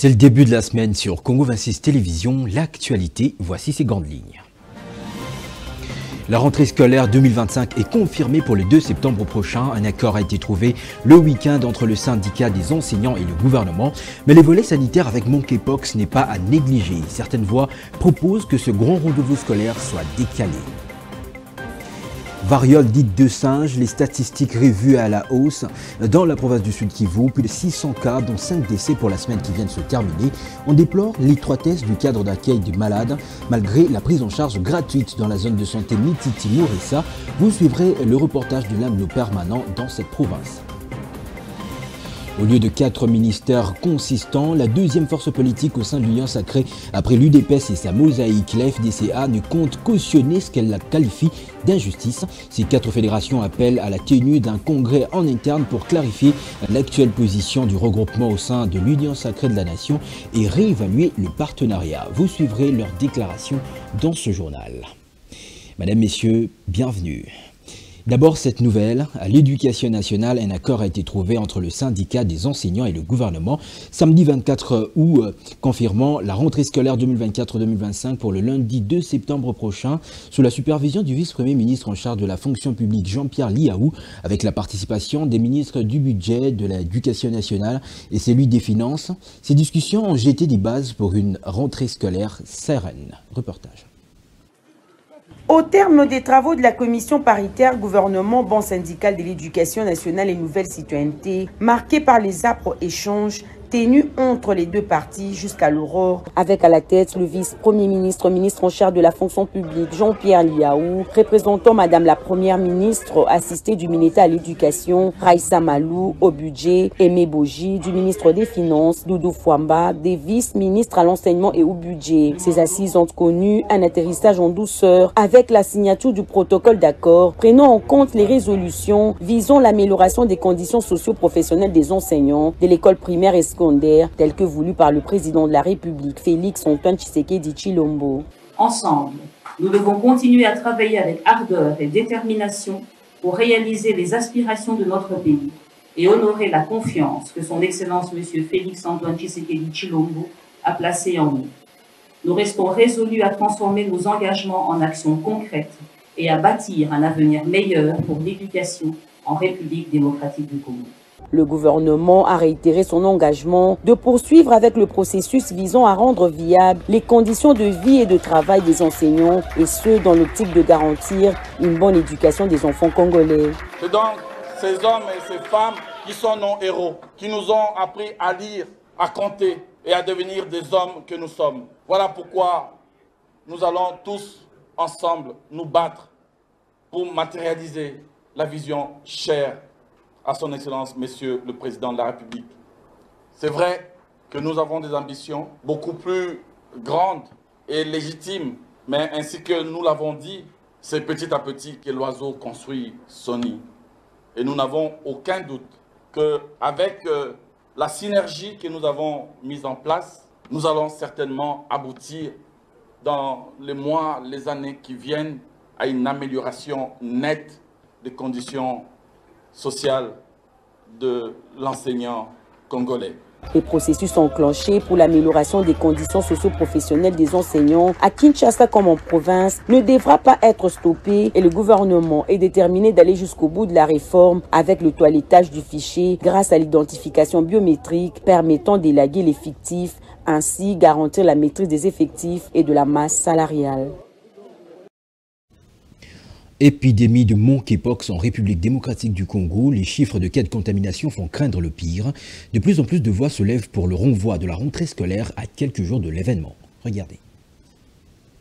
C'est le début de la semaine sur Congo 26 Télévision. L'actualité, voici ses grandes lignes. La rentrée scolaire 2025 est confirmée pour le 2 septembre prochain. Un accord a été trouvé le week-end entre le syndicat des enseignants et le gouvernement. Mais les volets sanitaires avec monkeypox n'est pas à négliger. Certaines voix proposent que ce grand rendez-vous scolaire soit décalé. Variole dite de singe, les statistiques revues à la hausse. Dans la province du Sud Kivu, plus de 600 cas, dont 5 décès pour la semaine qui vient de se terminer. On déplore l'étroitesse du cadre d'accueil des malades, malgré la prise en charge gratuite dans la zone de santé Mititi-Mourissa. Vous suivrez le reportage du LAMLO permanent dans cette province. Au lieu de 4 ministères consistants, la deuxième force politique au sein de l'Union sacrée, après l'UDPS et sa mosaïque, la FDCA ne compte cautionner ce qu'elle qualifie d'injustice. Ces 4 fédérations appellent à la tenue d'un congrès en interne pour clarifier l'actuelle position du regroupement au sein de l'Union sacrée de la nation et réévaluer le partenariat. Vous suivrez leurs déclarations dans ce journal. Mesdames, Messieurs, bienvenue. D'abord, cette nouvelle, à l'Éducation nationale, un accord a été trouvé entre le syndicat des enseignants et le gouvernement samedi 24 août, confirmant la rentrée scolaire 2024-2025 pour le lundi 2 septembre prochain, sous la supervision du vice-premier ministre en charge de la fonction publique Jean-Pierre Liaou, avec la participation des ministres du budget, de l'Éducation nationale et celui des finances. Ces discussions ont jeté des bases pour une rentrée scolaire sereine. Reportage. Au terme des travaux de la commission paritaire gouvernement banque syndicale de l'éducation nationale et nouvelle citoyenneté, marquée par les âpres échanges tenus entre les deux parties jusqu'à l'aurore, avec à la tête le vice-premier ministre, ministre en charge de la fonction publique Jean-Pierre Liaou, représentant Madame la Première ministre, assistée du ministère à l'éducation Raissa Malou, au budget Aimé Boji, du ministre des Finances Doudou Fouamba, des vice-ministres à l'enseignement et au budget. Ces assises ont connu un atterrissage en douceur avec la signature du protocole d'accord prenant en compte les résolutions visant l'amélioration des conditions socio-professionnelles des enseignants de l'école primaire et secondaire, tel que voulu par le président de la République, Félix Antoine Tshisekedi Tshilombo. Ensemble, nous devons continuer à travailler avec ardeur et détermination pour réaliser les aspirations de notre pays et honorer la confiance que son Excellence M. Félix Antoine Tshisekedi Tshilombo a placée en nous. Nous restons résolus à transformer nos engagements en actions concrètes et à bâtir un avenir meilleur pour l'éducation en République démocratique du Congo. Le gouvernement a réitéré son engagement de poursuivre avec le processus visant à rendre viables les conditions de vie et de travail des enseignants, et ce, dans l'optique de garantir une bonne éducation des enfants congolais. C'est donc ces hommes et ces femmes qui sont nos héros, qui nous ont appris à lire, à compter et à devenir des hommes que nous sommes. Voilà pourquoi nous allons tous ensemble nous battre pour matérialiser la vision chère à son Excellence, Monsieur le Président de la République. C'est vrai que nous avons des ambitions beaucoup plus grandes et légitimes, mais ainsi que nous l'avons dit, c'est petit à petit que l'oiseau construit son nid. Et nous n'avons aucun doute qu'avec la synergie que nous avons mise en place, nous allons certainement aboutir dans les mois, les années qui viennent à une amélioration nette des conditions social de l'enseignant congolais. Les processus enclenchés pour l'amélioration des conditions socio-professionnelles des enseignants à Kinshasa comme en province ne devra pas être stoppé et le gouvernement est déterminé d'aller jusqu'au bout de la réforme avec le toilettage du fichier grâce à l'identification biométrique permettant d'élaguer les fictifs, ainsi garantir la maîtrise des effectifs et de la masse salariale. Épidémie de monkeypox en République démocratique du Congo, les chiffres de cas de contamination font craindre le pire. De plus en plus de voix se lèvent pour le renvoi de la rentrée scolaire à quelques jours de l'événement. Regardez.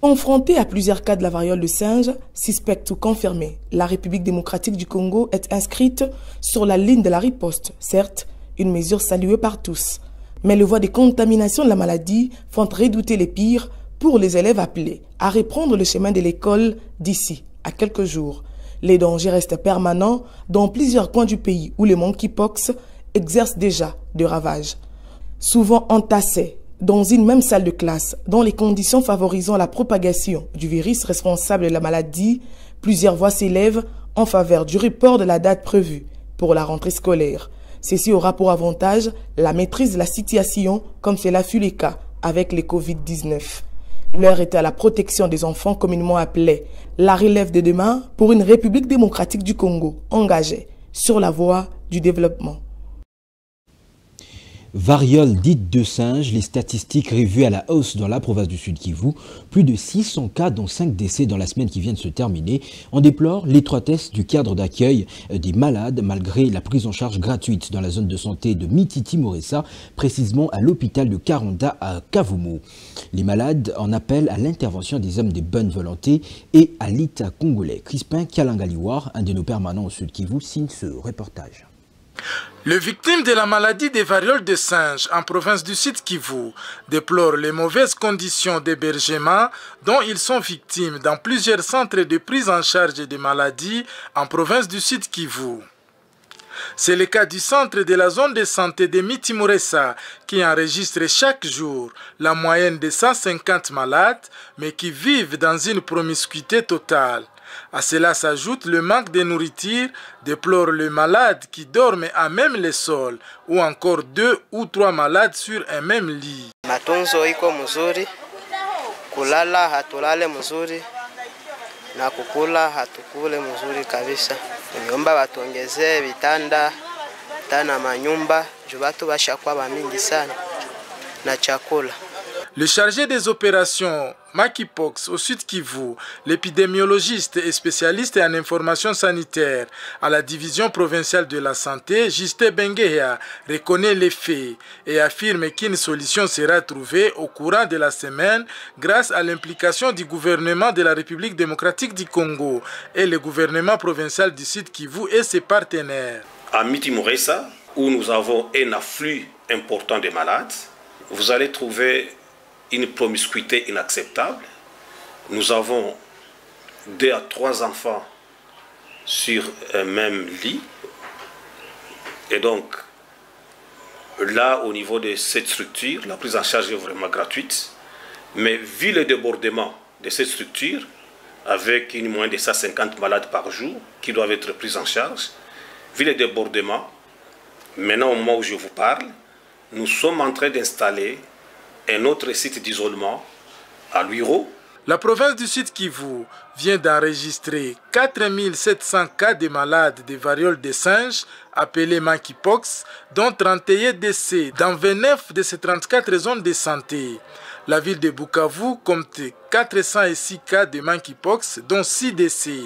Confrontée à plusieurs cas de la variole de singe, suspecte ou confirmée, la République démocratique du Congo est inscrite sur la ligne de la riposte. Certes, une mesure saluée par tous. Mais le voie des contaminations de la maladie font redouter les pires pour les élèves appelés à reprendre le chemin de l'école d'ici à quelques jours. Les dangers restent permanents dans plusieurs coins du pays où les monkeypox exercent déjà de ravages. Souvent entassés dans une même salle de classe, dans les conditions favorisant la propagation du virus responsable de la maladie, plusieurs voix s'élèvent en faveur du report de la date prévue pour la rentrée scolaire. Ceci aura pour avantage la maîtrise de la situation, comme cela fut le cas avec le Covid-19. L'heure est à la protection des enfants communément appelée la relève de demain pour une République démocratique du Congo engagée sur la voie du développement. Variole dite de singe, les statistiques revues à la hausse dans la province du Sud Kivu. Plus de 600 cas dont 5 décès dans la semaine qui vient de se terminer. On déplore l'étroitesse du cadre d'accueil des malades malgré la prise en charge gratuite dans la zone de santé de Mititi-Moressa, précisément à l'hôpital de Karanda à Kavumu. Les malades en appellent à l'intervention des hommes de bonne volonté et à l'État congolais. Crispin Kalangaliwar, un de nos permanents au Sud Kivu, signe ce reportage. Les victimes de la maladie des varioles de singe en province du Sud Kivu déplorent les mauvaises conditions d'hébergement dont ils sont victimes dans plusieurs centres de prise en charge des maladies en province du Sud Kivu. C'est le cas du centre de la zone de santé de Mititi-Moressa qui enregistre chaque jour la moyenne de 150 malades mais qui vivent dans une promiscuité totale. À cela s'ajoute le manque de nourriture, déplore les malades qui dorment à même le sol ou encore 2 ou 3 malades sur un même lit. Matunzo iko mzuri, kulala hatulale mzuri na kukula hatukule mzuri kabisa. Niomba watuongezee vitanda tana manyumba juu watu bashakuwa bamingi sana na chakula. Le chargé des opérations Makipox au Sud Kivu, l'épidémiologiste et spécialiste en information sanitaire à la division provinciale de la santé, Justin Bengeya, reconnaît les faits et affirme qu'une solution sera trouvée au courant de la semaine grâce à l'implication du gouvernement de la République démocratique du Congo et le gouvernement provincial du Sud Kivu et ses partenaires. À Mititi-Moressa, où nous avons un afflux important de malades, vous allez trouver une promiscuité inacceptable. Nous avons 2 à 3 enfants sur un même lit. Et donc, là, au niveau de cette structure, la prise en charge est vraiment gratuite. Mais vu le débordement de cette structure, avec une moyenne de 150 malades par jour qui doivent être pris en charge, vu le débordement, maintenant au moment où je vous parle, nous sommes en train d'installer un autre site d'isolement à Luiro. La province du Sud Kivu vient d'enregistrer 4700 cas de malades de variole de singe appelés monkeypox, dont 31 décès dans 29 de ces 34 zones de santé. La ville de Bukavu compte 406 cas de monkeypox, dont 6 décès.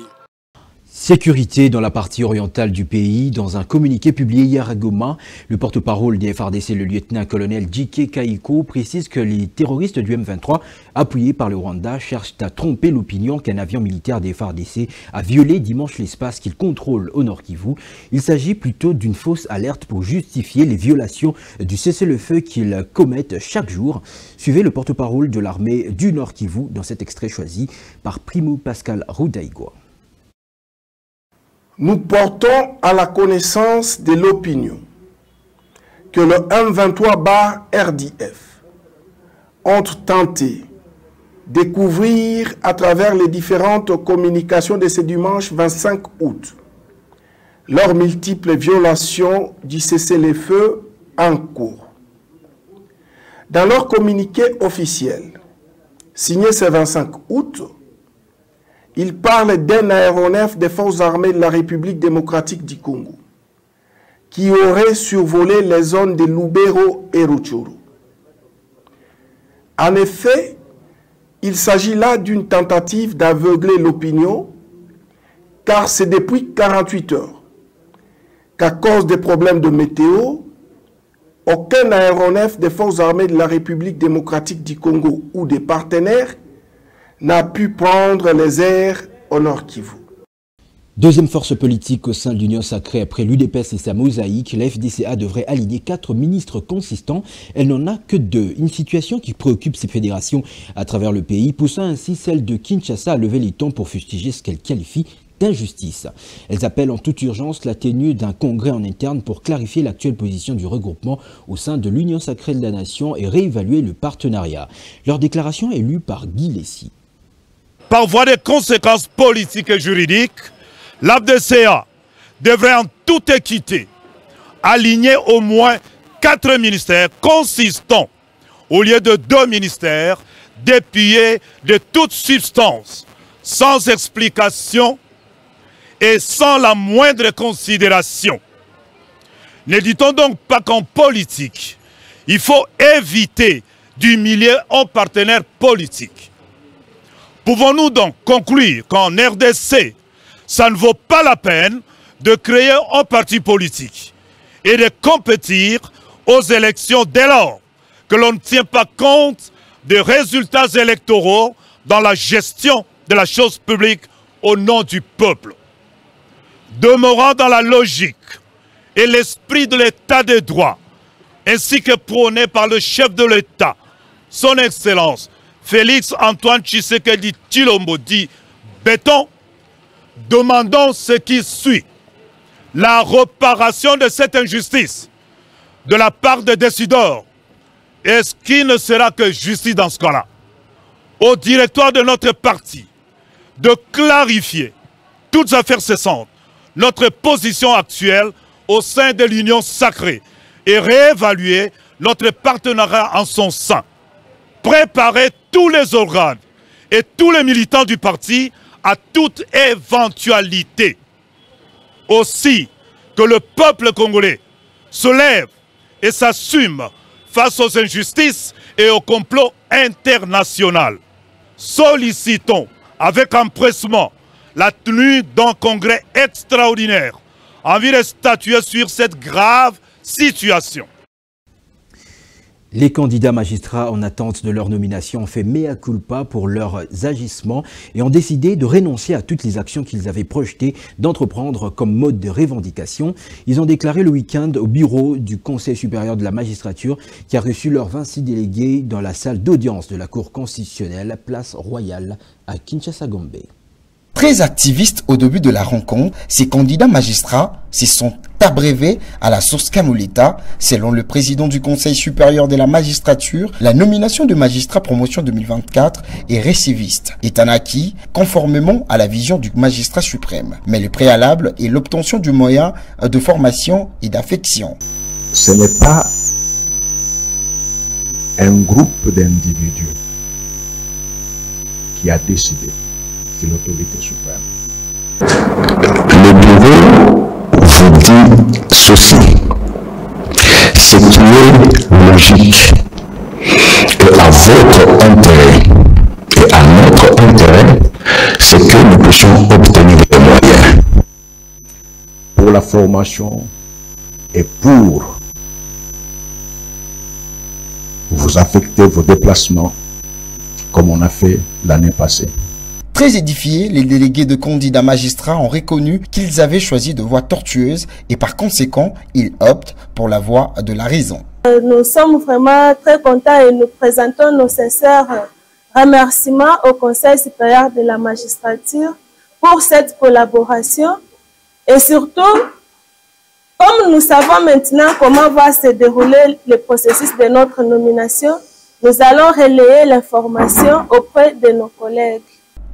Sécurité dans la partie orientale du pays. Dans un communiqué publié hier à Goma, le porte-parole des FARDC, le lieutenant-colonel J.K. Kaiko, précise que les terroristes du M23, appuyés par le Rwanda, cherchent à tromper l'opinion qu'un avion militaire des FARDC a violé dimanche l'espace qu'ils contrôlent au Nord Kivu. Il s'agit plutôt d'une fausse alerte pour justifier les violations du cessez-le-feu qu'ils commettent chaque jour. Suivez le porte-parole de l'armée du Nord Kivu dans cet extrait choisi par Primo Pascal Rudaigwa. Nous portons à la connaissance de l'opinion que le M23-RDF ont tenté de couvrir à travers les différentes communications de ce dimanche 25 août leurs multiples violations du cessez-le-feu en cours. Dans leur communiqué officiel, signé ce 25 août, ils parlent d'un aéronef des forces armées de la République démocratique du Congo qui aurait survolé les zones de Lubero et Rutshuru. En effet, il s'agit là d'une tentative d'aveugler l'opinion, car c'est depuis 48 heures qu'à cause des problèmes de météo, aucun aéronef des forces armées de la République démocratique du Congo ou des partenaires n'a pu prendre les airs au Nord Kivu. Deuxième force politique au sein de l'Union sacrée après l'UDPS et sa mosaïque, la FDCA devrait aligner 4 ministres consistants. Elle n'en a que 2. Une situation qui préoccupe ces fédérations à travers le pays, poussant ainsi celle de Kinshasa à lever les tons pour fustiger ce qu'elle qualifie d'injustice. Elles appellent en toute urgence la tenue d'un congrès en interne pour clarifier l'actuelle position du regroupement au sein de l'Union sacrée de la Nation et réévaluer le partenariat. Leur déclaration est lue par Guy Lessi. Par voie de conséquences politiques et juridiques, l'AFDCA devrait en toute équité aligner au moins 4 ministères consistants au lieu de 2 ministères dépouillés de toute substance, sans explication et sans la moindre considération. Ne dit-on donc pas qu'en politique, il faut éviter d'humilier un partenaire politique? Pouvons-nous donc conclure qu'en RDC, ça ne vaut pas la peine de créer un parti politique et de compétir aux élections dès lors que l'on ne tient pas compte des résultats électoraux dans la gestion de la chose publique au nom du peuple? Demeurant dans la logique et l'esprit de l'état de droit, ainsi que prôné par le chef de l'État, son Excellence Félix Antoine Tshisekedi Tshilombo dit béton, demandons ce qui suit: la réparation de cette injustice de la part des décideurs. Et ce qui ne sera que justice dans ce cas-là, au directoire de notre parti de clarifier, toutes affaires cessantes, notre position actuelle au sein de l'Union sacrée et réévaluer notre partenariat en son sein. Préparer tous les organes et tous les militants du parti à toute éventualité. Aussi que le peuple congolais se lève et s'assume face aux injustices et au complot international. Sollicitons avec empressement la tenue d'un congrès extraordinaire en vue de statuer sur cette grave situation. Les candidats magistrats en attente de leur nomination ont fait mea culpa pour leurs agissements et ont décidé de renoncer à toutes les actions qu'ils avaient projetées d'entreprendre comme mode de revendication. Ils ont déclaré le week-end au bureau du Conseil supérieur de la magistrature qui a reçu leurs 26 délégués dans la salle d'audience de la Cour constitutionnelle, place Royale à Kinshasa-Gombe. Très activistes au début de la rencontre, ces candidats magistrats se sont abrévés à la source Kamuleta. Selon le président du Conseil supérieur de la magistrature, la nomination de magistrat promotion 2024 est réciviste, est un acquis conformément à la vision du magistrat suprême. Mais le préalable est l'obtention du moyen de formation et d'affection. Ce n'est pas un groupe d'individus qui a décidé. C'est l'autorité suprême. Le bureau vous dit ceci: ce qui est logique et à votre intérêt et à notre intérêt, c'est que nous puissions obtenir des moyens pour la formation et pour vous affecter vos déplacements comme on a fait l'année passée. Très édifiés, les délégués de candidats magistrats ont reconnu qu'ils avaient choisi de voies tortueuses et par conséquent, ils optent pour la voie de la raison. Nous sommes vraiment très contents et nous présentons nos sincères remerciements au Conseil supérieur de la magistrature pour cette collaboration et surtout, comme nous savons maintenant comment va se dérouler le processus de notre nomination, nous allons relayer l'information auprès de nos collègues.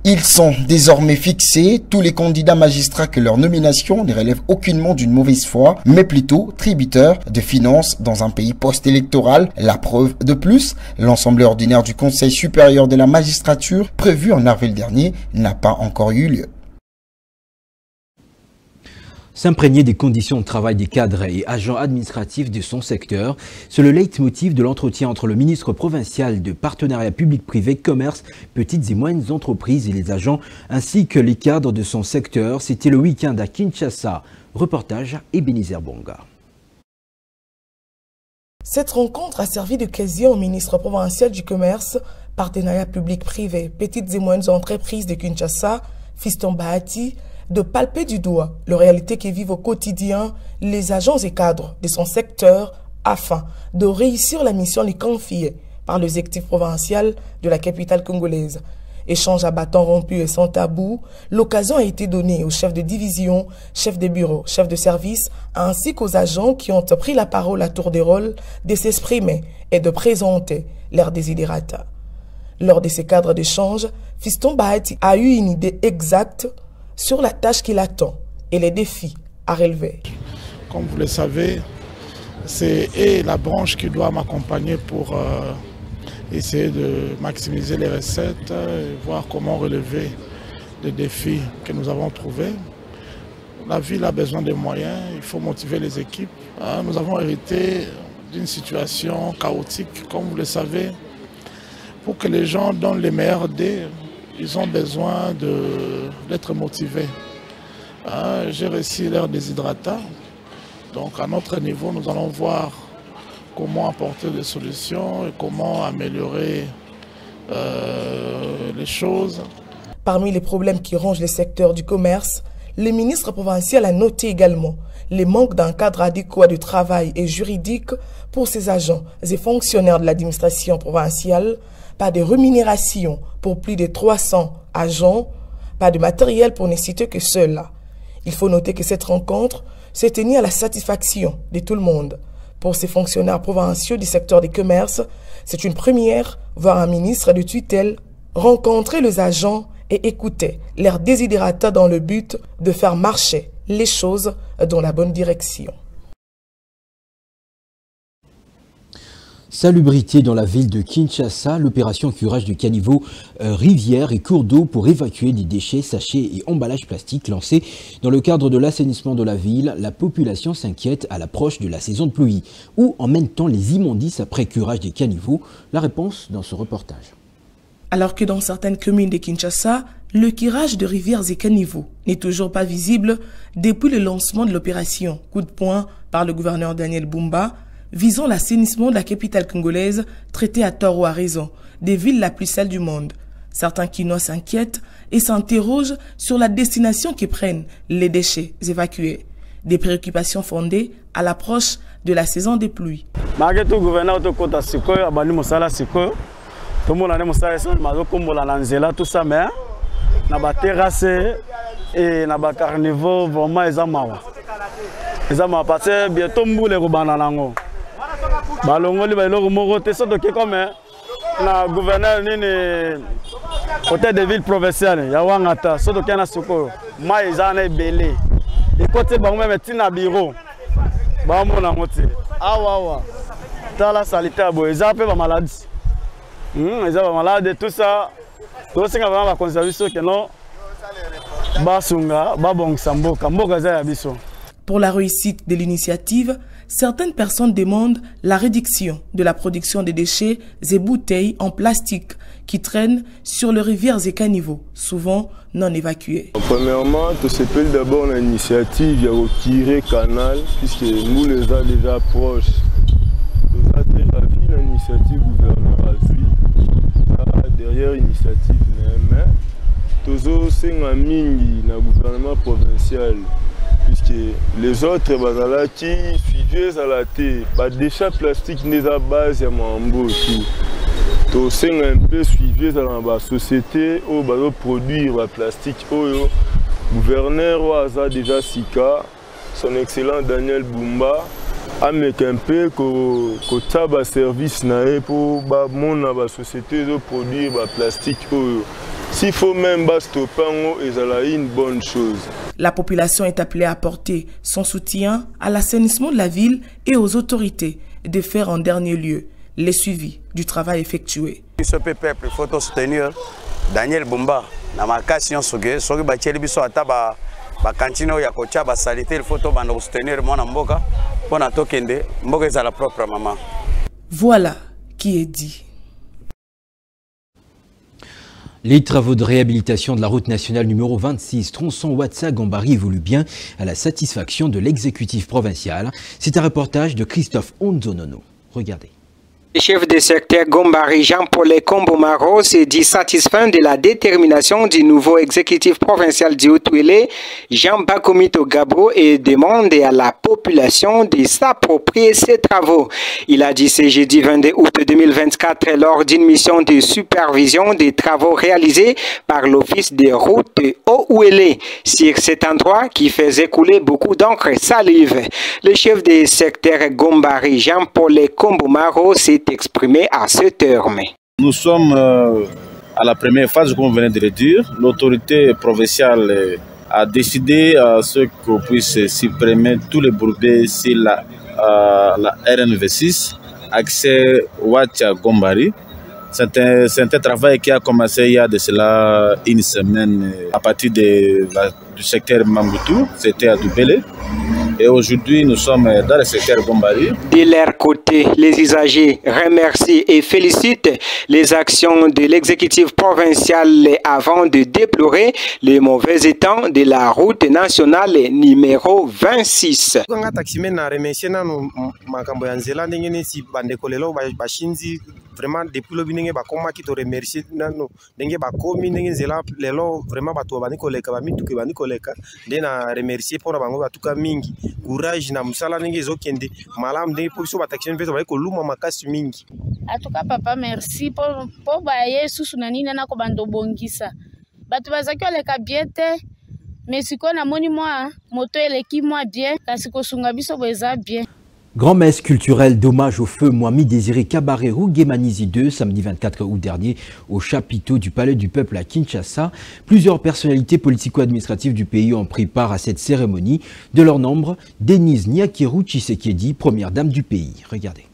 Ils sont désormais fixés, tous les candidats magistrats, que leur nomination ne relève aucunement d'une mauvaise foi, mais plutôt tributaires de finances dans un pays post-électoral. La preuve de plus, l'Assemblée ordinaire du Conseil supérieur de la magistrature, prévue en avril dernier, n'a pas encore eu lieu. S'imprégner des conditions de travail des cadres et agents administratifs de son secteur, c'est le leitmotiv de l'entretien entre le ministre provincial de partenariat public-privé, commerce, petites et moyennes entreprises et les agents, ainsi que les cadres de son secteur. C'était le week-end à Kinshasa. Reportage Ebenezer Bonga. Cette rencontre a servi d'occasion au ministre provincial du commerce, partenariat public-privé, petites et moyennes entreprises de Kinshasa, Fiston Bahati, de palper du doigt la réalité que vivent au quotidien les agents et cadres de son secteur afin de réussir la mission lui confiée par l'exécutif provincial de la capitale congolaise. Échange à bâton rompu et sans tabou, l'occasion a été donnée aux chefs de division, chefs de bureau, chefs de service, ainsi qu'aux agents qui ont pris la parole à tour de rôle de s'exprimer et de présenter leurs désidérata. Lors de ces cadres d'échange, Fiston Bahati a eu une idée exacte sur la tâche qui l'attend et les défis à relever. Comme vous le savez, c'est la branche qui doit m'accompagner pour essayer de maximiser les recettes et voir comment relever les défis que nous avons trouvés. La ville a besoin de moyens, il faut motiver les équipes. Nous avons hérité d'une situation chaotique, comme vous le savez. Pour que les gens donnent les meilleurs dés, ils ont besoin d'être motivés. J'ai réussi leur déshydratat. Donc à notre niveau, nous allons voir comment apporter des solutions et comment améliorer les choses. Parmi les problèmes qui rongent le secteur du commerce, le ministre provincial a noté également les manques d'un cadre adéquat de travail et juridique pour ses agents et fonctionnaires de l'administration provinciale, pas de rémunération pour plus de 300 agents, pas de matériel pour ne citer que cela. Il faut noter que cette rencontre s'est tenue à la satisfaction de tout le monde. Pour ces fonctionnaires provinciaux du secteur des commerces, c'est une première voir un ministre de tutelle rencontrer les agents et écouter leurs desiderata dans le but de faire marcher les choses dans la bonne direction. Salubrité dans la ville de Kinshasa, l'opération curage du caniveau rivières et cours d'eau pour évacuer des déchets, sachets et emballages plastiques lancés dans le cadre de l'assainissement de la ville. La population s'inquiète à l'approche de la saison de pluie. Où emmène-t-on les immondices après curage des caniveaux? La réponse dans ce reportage. Alors que dans certaines communes de Kinshasa, le curage de rivières et caniveaux n'est toujours pas visible depuis le lancement de l'opération coup de poing par le gouverneur Daniel Bumba, visant l'assainissement de la capitale congolaise, traitée à tort ou à raison, des villes la plus sales du monde. Certains Kinois s'inquiètent et s'interrogent sur la destination que prennent les déchets évacués. Des préoccupations fondées à l'approche de la saison des pluies. Malgré tout, le gouverneur tout ça, mais na terrasse et na carnivore vraiment ils ont passé bientôt mboule robana nango balongoli ba iloko moko te soto ke comme na gouverneur nini hôtel de ville provinciale ya wangata soto ke na soko ma izana ebele et côté ba même tina bureau ba mona ngoti awa tala sanitaire bo ils appellent ba maladie ils ont malade tout ça. Pour la réussite de l'initiative, certaines personnes demandent la réduction de la production de déchets et bouteilles en plastique qui traînent sur les rivières et caniveaux, souvent non évacués. Premièrement, tout s'appelle d'abord l'initiative, il y a retiré canal, puisque nous les a déjà proches. Nous avons déjà vu l'initiative gouvernement à suivre. Derrière l'initiative, mais toujours c'est un mingi na gouvernement provincial, puisque les autres bazala qui suivent à la terre, pas déchets plastiques n'est à base à mambo tout. Tout c'est un peu suivi dans la société où bazo produire la plastique où gouverneur a déjà sika, son excellent Daniel Bumba. Avec un peu que taba service nae pour mon société de produire plastique. S'il faut même stopper, c'est une bonne chose. La population est appelée à apporter son soutien à l'assainissement de la ville et aux autorités de faire en dernier lieu les suivis du travail effectué. Ce peuple, il faut soutenir Daniel Bumba. Dans ma question, bakantino ya kocha basalite il faut soutenir mon mboka pour tokende mboka za la propre maman. Voilà qui est dit. Les travaux de réhabilitation de la route nationale numéro 26, tronçon Ouatsa-Gambari, évoluent bien à la satisfaction de l'exécutif provincial. C'est un reportage de Christophe Onzonono. Regardez. Le chef de secteur Gambari, Jean-Paul Kombomaro, s'est dit satisfait de la détermination du nouveau exécutif provincial d'Iotouélé, Jean Bakomito Gabro, et demande à la population de s'approprier ces travaux. Il a dit ce jeudi 22 août 2024 lors d'une mission de supervision des travaux réalisés par l'Office des routes Ouélé sur cet endroit qui faisait couler beaucoup d'encre salive. Le chef de secteur Gambari, Jean-Paul Kombomaro, s'est exprimé à ce terme. Nous sommes à la première phase, comme on venait de le dire. L'autorité provinciale a décidé à ce qu'on puisse supprimer tous les bordels sur la la RNV6, accès Wacha Gombari. C'est un travail qui a commencé il y a de cela une semaine à partir du secteur Mambutu, c'était à Doubélé. Et aujourd'hui, nous sommes dans le secteur Gombari. De leur côté, les usagers remercient et félicitent les actions de l'exécutif provincial avant de déplorer les mauvais états de la route nationale numéro 26. Vraiment depuis le bininge ba koma ki to remercier nano ndenge ba komi ndenge zela lelo vraiment ba to bani koleka ba mituke bani koleka ndena remercier pour bango ba tuka mingi courage na musala ndenge zokende malam ndenge pour so ba taxi mpezo ba ko luma makasi mingi. Atuka papa merci pour ba Yesu sunani na ko bando bongisa batu bazaki oleka biete mais siko na moni moi moto eleki moi bien kasi ko sunga biso boza bien. Grand-messe culturelle d'hommage au feu Moami Désiré Kabaré Rougemanizi II, samedi 24 août dernier, au chapiteau du Palais du Peuple à Kinshasa. Plusieurs personnalités politico-administratives du pays ont pris part à cette cérémonie. De leur nombre, Denise Nyakeru Tshisekedi, première dame du pays. Regardez.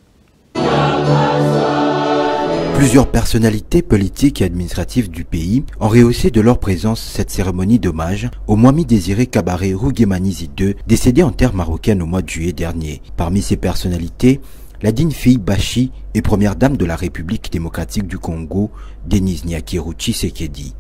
Plusieurs personnalités politiques et administratives du pays ont rehaussé de leur présence cette cérémonie d'hommage au Moami Désiré Kabaré Rougemanizi II, décédé en terre marocaine au mois de juillet dernier. Parmi ces personnalités, la digne fille Bachi et première dame de la République démocratique du Congo, Denise Nyakeru Tshisekedi.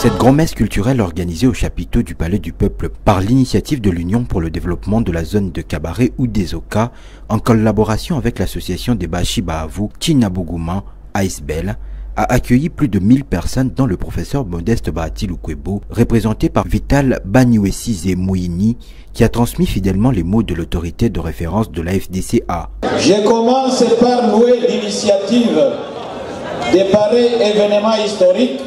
Cette grand-messe culturelle organisée au chapiteau du Palais du Peuple par l'initiative de l'Union pour le développement de la zone de Kabaré ou des Oka, en collaboration avec l'association des Bachi Bahavu, Tinabougouma, Aïsbel, a accueilli plus de 1000 personnes dont le professeur Modeste Bahati Lukwebo, représenté par Vital Banyuesize Mouini, qui a transmis fidèlement les mots de l'autorité de référence de la FDCA. Je commence par louer l'initiative des pareils événements historiques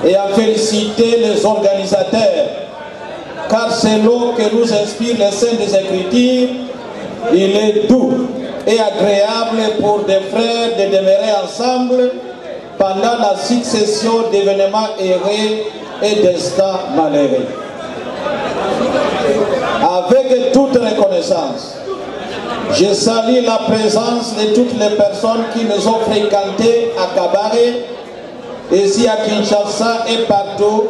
et à féliciter les organisateurs, car c'est l'eau que nous inspire les saints des Écritures. Il est doux et agréable pour des frères de demeurer ensemble pendant la succession d'événements heureux et d'instants malheureux. Avec toute reconnaissance, je salue la présence de toutes les personnes qui nous ont fréquentés à Kabaré, ici à Kinshasa et partout,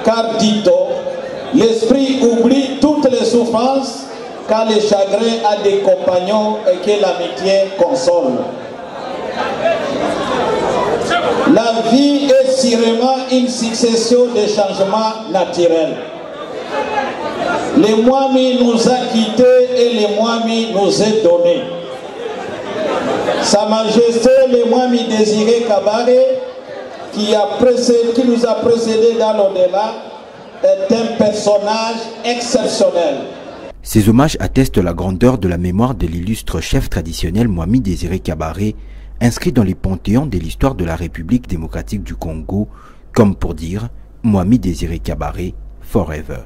car dit-on, l'esprit oublie toutes les souffrances quand le chagrin a des compagnons et que l'amitié console. La vie est sûrement une succession de changements naturels. Le Moami nous a quittés et le Moami nous est donné. Sa Majesté le Moami Désiré Kabaré, qui nous a précédés dans l'au-delà, est un personnage exceptionnel. Ces hommages attestent la grandeur de la mémoire de l'illustre chef traditionnel Moami Désiré Kabaré, inscrit dans les panthéons de l'histoire de la République démocratique du Congo, comme pour dire Moami Désiré Kabaré, forever.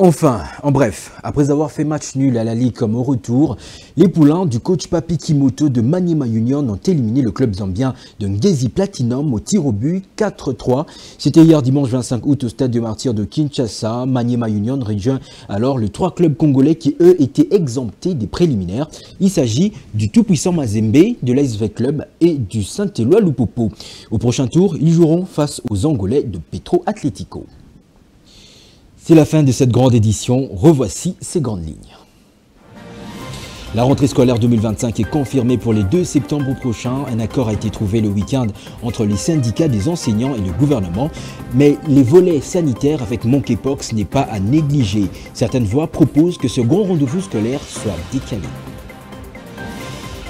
Enfin, en bref, après avoir fait match nul à la Ligue comme au retour, les poulains du coach Papi Kimoto de Maniema Union ont éliminé le club zambien de Ngezi Platinum au tir au but 4-3. C'était hier dimanche 25 août au stade du Martyr de Kinshasa. Maniema Union rejoint alors les 3 clubs congolais qui, eux, étaient exemptés des préliminaires. Il s'agit du tout-puissant Mazembe, de l'ASV Club et du Saint-Éloi Lupopo. Au prochain tour, ils joueront face aux Angolais de Petro Atlético. C'est la fin de cette grande édition. Revoici ces grandes lignes. La rentrée scolaire 2025 est confirmée pour les 2 septembre prochain. Un accord a été trouvé le week-end entre les syndicats des enseignants et le gouvernement. Mais les volets sanitaires avec monkeypox n'est pas à négliger. Certaines voix proposent que ce grand rendez-vous scolaire soit décalé.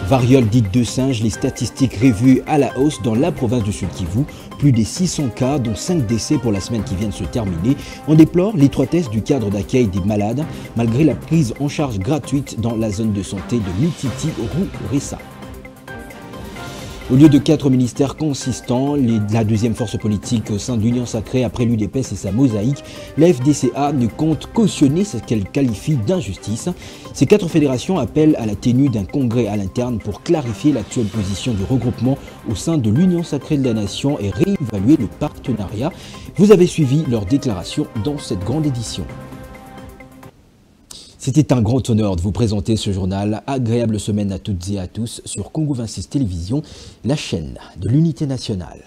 Variole dite de singe, les statistiques revues à la hausse dans la province du Sud-Kivu. Plus de 600 cas, dont 5 décès pour la semaine qui vient de se terminer. On déplore l'étroitesse du cadre d'accueil des malades, malgré la prise en charge gratuite dans la zone de santé de Mititi-Rouressa. Au lieu de 4 ministères consistants, la deuxième force politique au sein de l'Union sacrée après l'UDPS et sa mosaïque, la FDCA ne compte cautionner ce qu'elle qualifie d'injustice. Ces 4 fédérations appellent à la tenue d'un congrès à l'interne pour clarifier l'actuelle position du regroupement au sein de l'Union sacrée de la nation et réévaluer le partenariat. Vous avez suivi leurs déclarations dans cette grande édition. C'était un grand honneur de vous présenter ce journal. Agréable semaine à toutes et à tous sur Congo 26 Télévision, la chaîne de l'unité nationale.